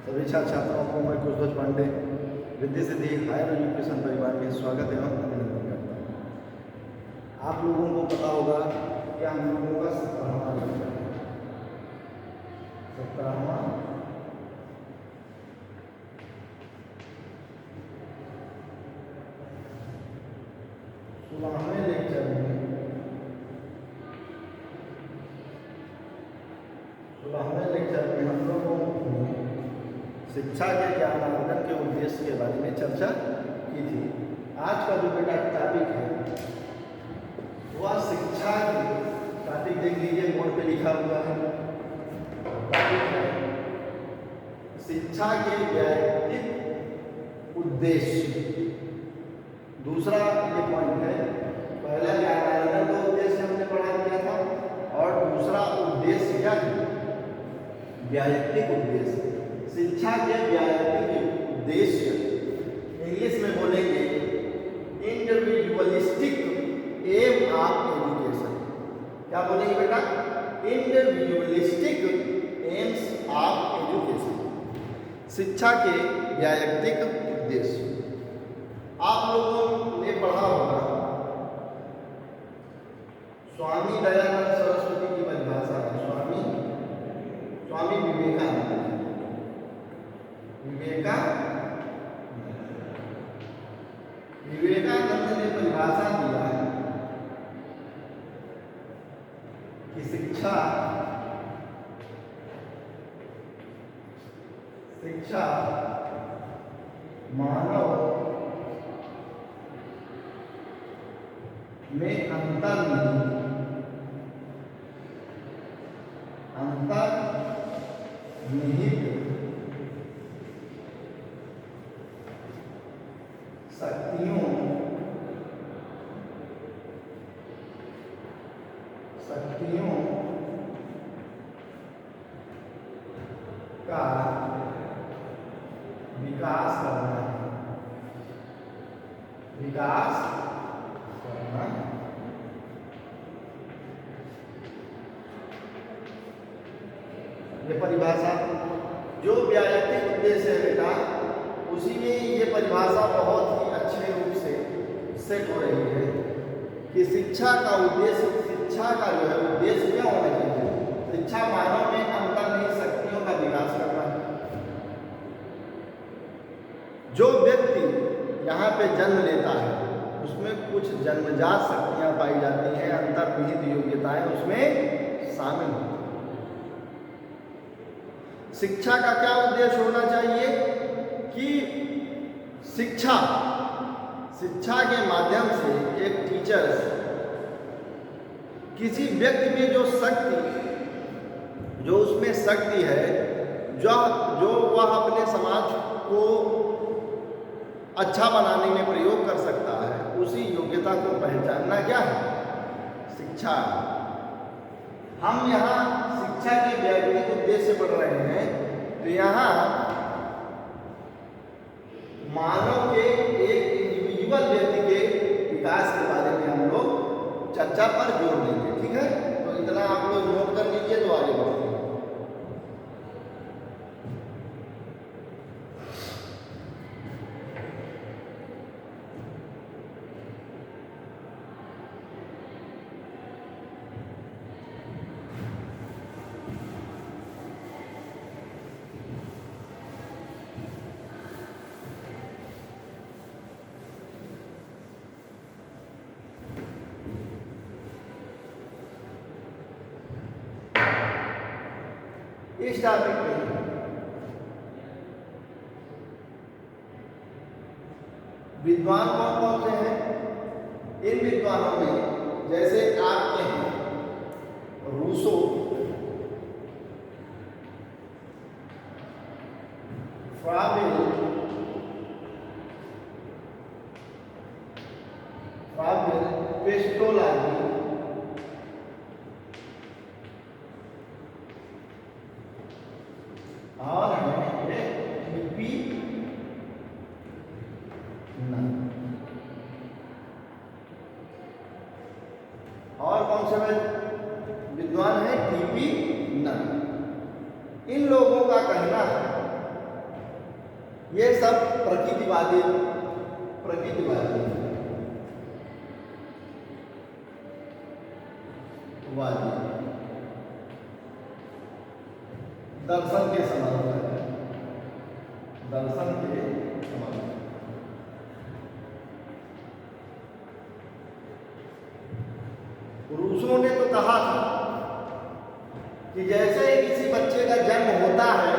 सभी छात्र छात्राओं को मैं कुशध्वज पांडे रिद्धि सिद्धि हायर एजुकेशन परिवार में स्वागत एवं अभिनंदन करता हूँ। आप लोगों को पता होगा कि हम लोगों का 17वां लेक्चर है। 17वां 16वें लेक्चर में 16वें लेक्चर में हम लोगों ने शिक्षा के ज्ञान आर्जन के उद्देश्य के बारे में चर्चा की थी। आज का जो बेटा टॉपिक है वह शिक्षा की टॉपिक देख लीजिए, बोर्ड पे लिखा हुआ है। टॉपिक है शिक्षा के व्यावहारिक उद्देश्य। दूसरा ये पॉइंट है, पहला ज्ञान आर्जन का उद्देश्य हमने पढ़ा दिया था और दूसरा उद्देश्य क्या है, व्यावहारिक उद्देश्य। शिक्षा के व्यावहारिक उद्देश्य इंग्लिश में बोलेंगे इंडिविजुअलिस्टिक एम ऑफ एजुकेशन। क्या बोलेंगे बेटा? इंडिविजुअलिस्टिक एम्स ऑफ एजुकेशन, शिक्षा के व्यावहारिक उद्देश्य। आप लोगों ने पढ़ा होगा स्वामी दयानंद सरस्वती की परिभाषा है। स्वामी विवेकानंद ने परिभाषा दिया है कि शिक्षा मानव में अंतर्निहित शक्तियों का विकास करना है। ये परिभाषा जो व्यावहारिक उद्देश्य है बेटा, उसी में ये परिभाषा बहुत ही अच्छे रूप से सेट हो रही है कि शिक्षा का उद्देश्य, शिक्षा का जो है उद्देश्य क्या होना चाहिए? शिक्षा मानव में अंतर्निहित शक्तियों का विकास करना है। जो व्यक्ति यहाँ पे जन्म लेता है उसमें कुछ जन्मजात शक्तियाँ पाई जाती हैं, अंतर्निहित योग्यताएं उसमें शामिल होती हैं। शिक्षा का क्या उद्देश्य होना चाहिए कि शिक्षा के माध्यम से एक टीचर किसी व्यक्ति में जो उसमें शक्ति है, जो वह अपने समाज को अच्छा बनाने में प्रयोग कर सकता है, उसी योग्यता को पहचानना क्या है? शिक्षा। हम यहाँ शिक्षा के व्यावहारिक उद्देश्य पढ़ रहे हैं, तो यहाँ मानव के एक इंडिविजुअल व्यक्ति के विकास के बारे में हम लोग चर्चा पर जोर देंगे। ठीक है, तो इतना आप लोग नोट कर लीजिए तो आगे बढ़ते हैं। इस टॉपिक में विद्वान कौन कौन से हैं? इन विद्वानों में जैसे आपके हैं रूसो, फ्राबेल, पेस्टोलाजी, और है हिप्पी और कौन से विद्वान है? TP none. इन लोगों का कहना है ये सब प्रकृतिवादी वादी दर्शन के समानांतर है, दर्शन के समानांतर। रूसों ने तो कहा था कि जैसे ही किसी बच्चे का जन्म होता है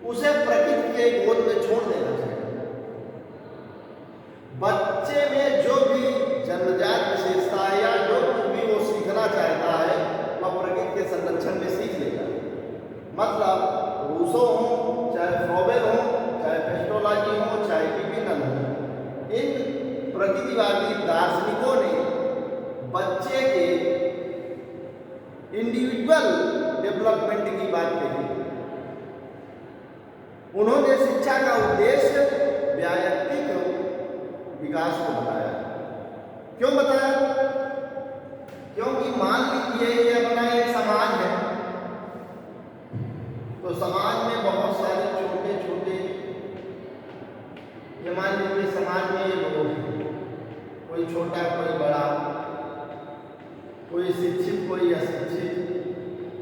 उसे प्रकृति के गोद में छोड़ देना चाहिए। बच्चे में जो भी जन्मजात विशेषता है या जो कुछ भी वो सीखना चाहता है वह प्रकृति के संरक्षण में सीख लेगा। मतलब रूसो हो, चाहे फ्रोबेल हो, चाहे पेस्टोलॉजी हो, चाहे विभिन्न हो, इन प्रकृतिवादी दार्शनिकों ने बच्चे के इंडिविजुअल डेवलपमेंट की बात कही। उन्होंने शिक्षा का उद्देश्य व्यायक्तिक विकास को बताया। क्यों बताया? क्योंकि मान लीजिए ये अपना एक समाज है, तो समाज में बहुत सारे छोटे छोटे, ये मान लीजिए समाज में ये लोग हैं, कोई छोटा कोई बड़ा, कोई शिक्षित कोई अशिक्षित,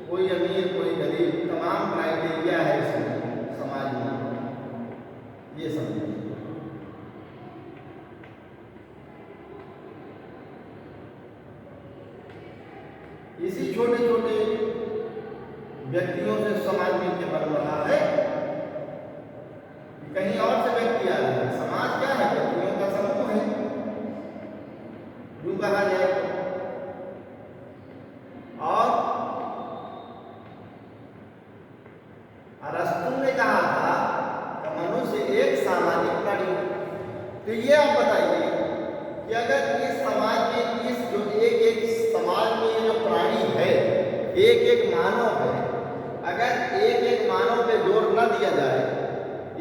कोई अमीर कोई गरीब, तमाम क्राइटेरिया है इसमें समाज में, ये समझिए। इसी छोटे छोटे व्यक्तियों से समाज मिलकर बन रहा है। कहीं और से व्यक्ति आ रहे हैं। समाज क्या है? व्यक्तियों का समूह है, यूं कहा जाए। और अरस्तु ने कहा था कि मनुष्य एक सामाजिक प्राणी। तो ये आप बताइए कि अगर इस समाज में इस जो एक समाज में जो प्राणी है, एक मानव है, अगर एक मानव पे जोर न दिया जाए,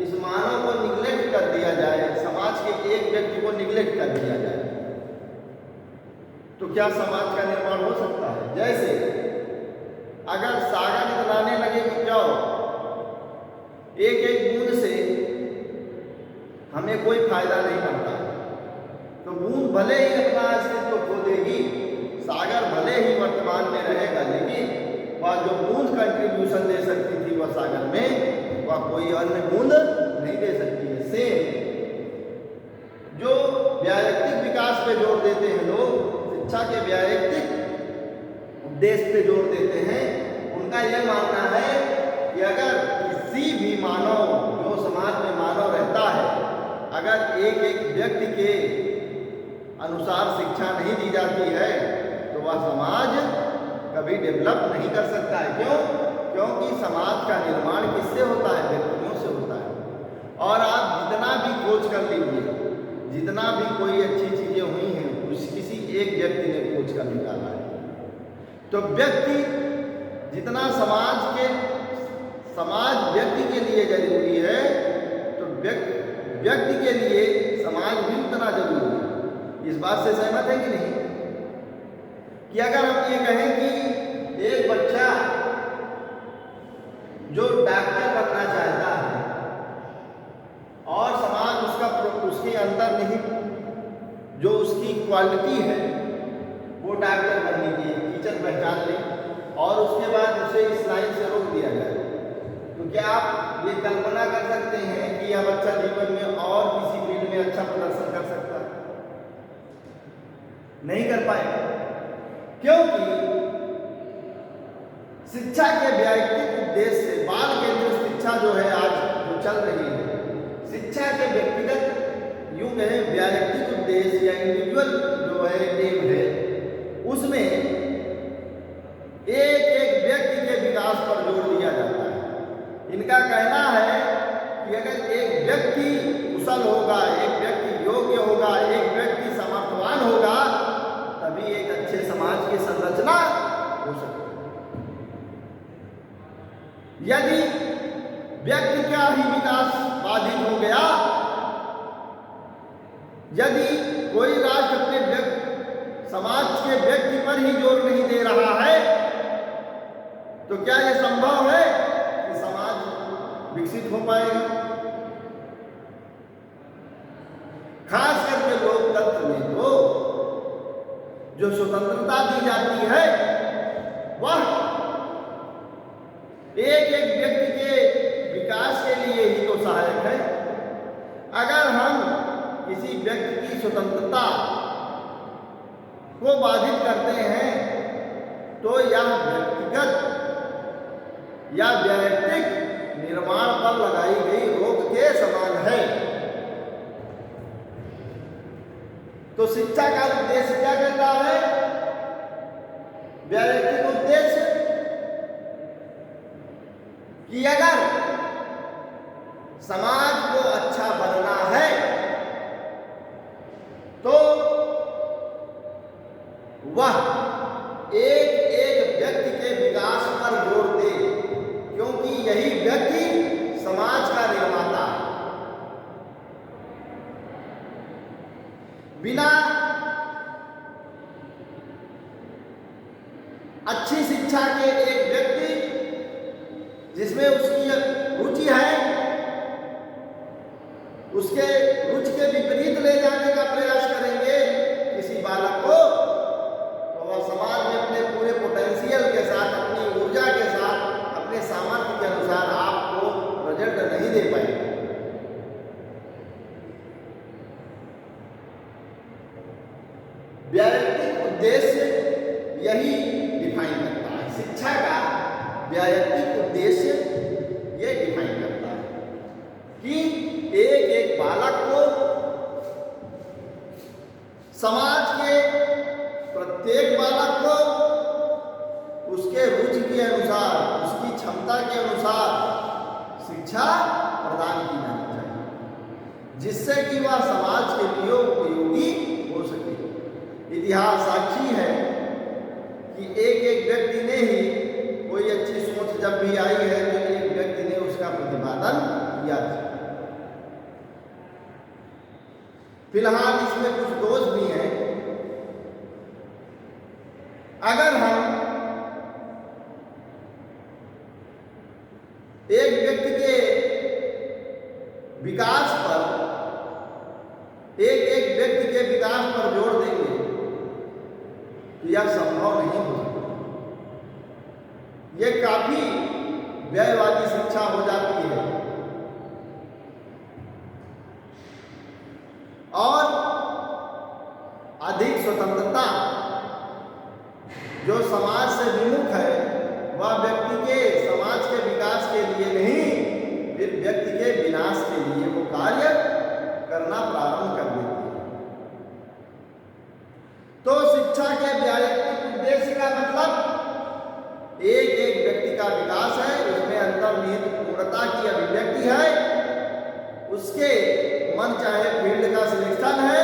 इस मानव को निग्लेक्ट कर दिया जाए, समाज के एक व्यक्ति को निग्लेक्ट कर दिया जाए, तो क्या समाज का निर्माण हो सकता है? जैसे अगर सागर निकलाने लगे कि जाओ एक बूंद से हमें कोई फायदा नहीं पड़ता, तो बूंद भले ही अपना अस्तित्व खो देगी, सागर भले ही वर्तमान में रहेगा, लेकिन वह जो बूंद कंट्रीब्यूशन दे सकती थी वह सागर में, वह कोई अन्य बूंद नहीं दे सकती है। सेम जो व्यायक्तिक विकास पे जोर देते हैं लोग, शिक्षा के व्यायक्तिक उद्देश्य पे जोर देते हैं, उनका यह मानना है कि अगर किसी भी मानव, जो समाज में मानव रहता है, अगर एक व्यक्ति के अनुसार शिक्षा नहीं दी जाती है तो वह समाज कभी डेवलप नहीं कर सकता है। क्यों? क्योंकि समाज का निर्माण किससे होता है? व्यक्तियों से होता है। और आप जितना भी खोज कर लीजिए, जितना भी कोई अच्छी चीजें हुई हैं, किसी एक व्यक्ति ने खोज कर निकाला है। तो व्यक्ति जितना समाज व्यक्ति के लिए जरूरी है, तो व्यक्ति के लिए समाज भी उतना जरूरी है। इस बात से सहमत है कि नहीं? कि अगर हम ये कहें कि एक बच्चा जो डॉक्टर बनना चाहता है और समाज उसके अंदर निहित जो उसकी क्वालिटी है वो डॉक्टर बनने की, टीचर पहचान ले और उसके बाद उसे इस लाइन से रोक दिया जाए, तो क्या आप ये कल्पना कर सकते हैं कि यह बच्चा जीवन में और किसी फील्ड में अच्छा प्रदर्शन कर सकता है? नहीं कर पाएगा। क्योंकि शिक्षा के व्यायक्तिक उद्देश्य से, बाल केंद्रित शिक्षा जो है आज जो चल रही है, शिक्षा के व्यक्तिगत यूं कहें व्यायक्तिक उद्देश्य या इंडिविजुअल जो है एम है, उसमें एक व्यक्ति के विकास पर जोर दिया जाता है। इनका कहना है कि अगर एक व्यक्ति कुशल होगा, एक व्यक्ति योग्य होगा, एक व्यक्ति समर्थवान होगा, तभी एक अच्छे समाज की संरचना हो सकती है। यदि व्यक्ति का ही विकास बाधित हो गया, यदि कोई राष्ट्र अपने समाज के व्यक्ति पर ही जोर नहीं दे रहा है, तो क्या यह संभव है कि समाज विकसित विकसित हो पाएगा। खास करके लोकतंत्र में तो जो स्वतंत्रता दी जाती है वह एक एक व्यक्ति के विकास के लिए ही तो सहायक है। अगर हम किसी व्यक्ति की स्वतंत्रता को बाधित करते हैं तो यह व्यक्तिगत या वैयक्तिक निर्माण पर लगाई गई रोक के समान है। तो शिक्षा का उद्देश्य क्या कहता है? वैयक्तिक उद्देश्य कि अगर समाज को अच्छा बनना है तो वह एक एक व्यक्ति के विकास पर जोर दे, क्योंकि यही व्यक्ति समाज का निर्माता है। बिना अच्छी शिक्षा के एक व्यक्ति जिसमें उसकी रुचि है उसके रुचि के विपरीत ले जाने का प्रयास करेंगे किसी बालक को, तो वह समाज में अपने पूरे पोटेंशियल के साथ, अपनी ऊर्जा के साथ, अपने सामर्थ्य के अनुसार आपको रिजल्ट नहीं दे पाएगा। वैयक्तिक उद्देश्य यही डिफाइन करता है। शिक्षा का वैयक्तिक उद्देश्य ये डिफाइन करता है कि एक एक बालक को समाज के प्रत्येक बालक को उसके रुचि के अनुसार, उसकी क्षमता के अनुसार शिक्षा प्रदान की जानी चाहिए, जिससे कि वह समाज के लिए उपयोगी हो सके। इतिहास साक्षी है कि एक एक व्यक्ति ने ही कोई अच्छी सोच जब भी आई है तो एक व्यक्ति ने उसका प्रतिपादन किया था। फिलहाल इसमें कुछ दोष भी हैं। अगर हम एक व्यक्ति के विकास पर, एक एक व्यक्ति के विकास पर जोर देंगे तो यह संभव नहीं हो सकता। यह काफी व्ययवादी शिक्षा हो जाती है और अधिक स्वतंत्रता जो समाज से विमुख है वह व्यक्ति के समाज के विकास के लिए नहीं, फिर व्यक्ति के विनाश के लिए वो कार्य करना प्रारंभ कर देती है। तो शिक्षा के वैयक्तिक उद्देश्य का मतलब एक एक व्यक्ति का विकास है, उसमें अंतर्निहित पूर्णता की अभिव्यक्ति है, उसके मन चाहे फील्ड का सिलेक्शन है।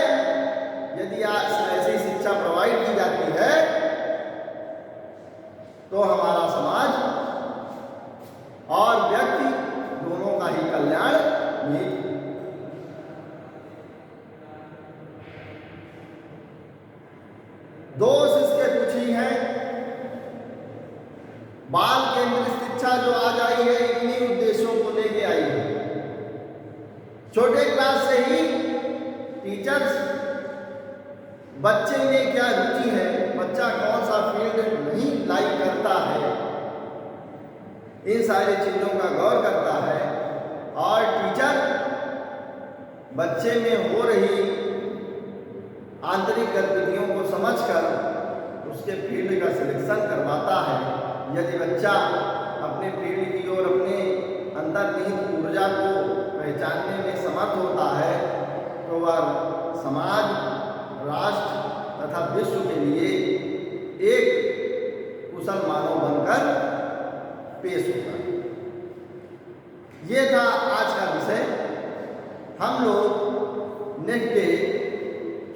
यदि ऐसी शिक्षा प्रोवाइड की जाती है तो हमारा समाज और व्यक्ति दोनों का ही कल्याण निहित। दोष इसके कुछ ही हैं। बाल केंद्रित शिक्षा जो आज आई है इन्हीं उद्देश्यों को लेके आई है। छोटे क्लास से ही टीचर्स बच्चे में क्या रुचि है, बच्चा कौन सा फील्ड नहीं लाइक करता है, इन सारी चीजों का गौर करता है और टीचर बच्चे में हो रही आंतरिक गतिविधियों को समझकर उसके फील्ड का सिलेक्शन करवाता है। यदि बच्चा अपने फील्ड की ओर, अपने अंतर्निहित ऊर्जा को पहचानने में समर्थ होता है तो वह समाज, राष्ट्र तथा विश्व के लिए एक कुशल मानव बनकर पेश होता है। ये था आज का विषय। हम लोग नेक्स्ट डे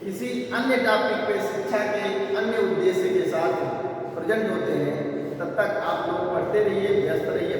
किसी अन्य टॉपिक पे, शिक्षा के अन्य उद्देश्य के साथ प्रेजेंट होते हैं। तब तक आप लोग पढ़ते रहिए, व्यस्त रहिए।